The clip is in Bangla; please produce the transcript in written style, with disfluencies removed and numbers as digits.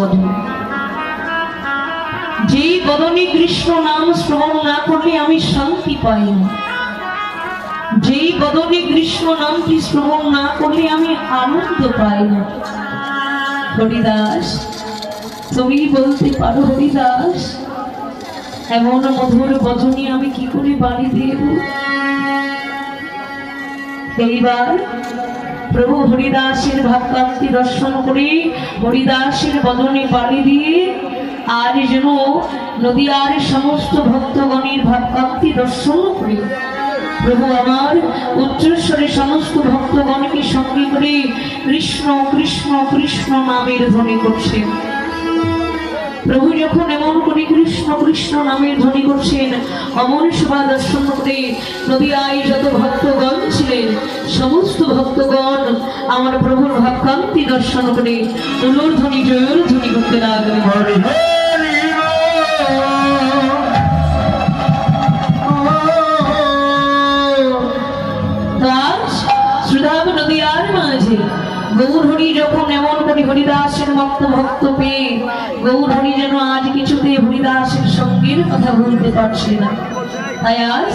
বদন। যেই বদনে কৃষ্ণ নাম শ্রবণ না করলে আমি শান্তি পাই না, যেই বদনে কৃষ্ণ নামটি শ্রবণ না করলে আমি আনন্দ পাই না। হরিদাস, তুমি বলতে পারো হরিদাস, এমন মধুর বচনে আমি কি করে বাড়ি দেব? এইবার প্রভু হরিদাসের ভাবকান্তি দর্শন করে হরিদাসের বদনে বাড়ি দিয়ে আর যেন নদীয়ার সমস্ত ভক্তগণের ভাবকান্তি দর্শন করে প্রভু আমার উচ্চস্বরে সমস্ত ভক্তগণকে সঙ্গে করে কৃষ্ণ কৃষ্ণ কৃষ্ণ নামের ধ্বনি করছেন। প্রভু যখন এমন করে কৃষ্ণ কৃষ্ণ নামের ধ্বনি করছেন, অমন শোভা দর্শন করে নদীয়ায় যত ভক্তগণ ছিলেন সমস্ত ভক্তগণ আমার প্রভুর ভাবকান্তি দর্শন করে উলোর ধ্বনি জয়ের ধ্বনি করতে লাগলেন। নদীয়ার মাঝে গৌরহরি যখন এমন করে হরিদাসের ভক্ত পেয়ে গৌরহরি যেন আজ কিছুতে হরিদাসের সঙ্গীর কথা বলতে পারছে না, তাই আজ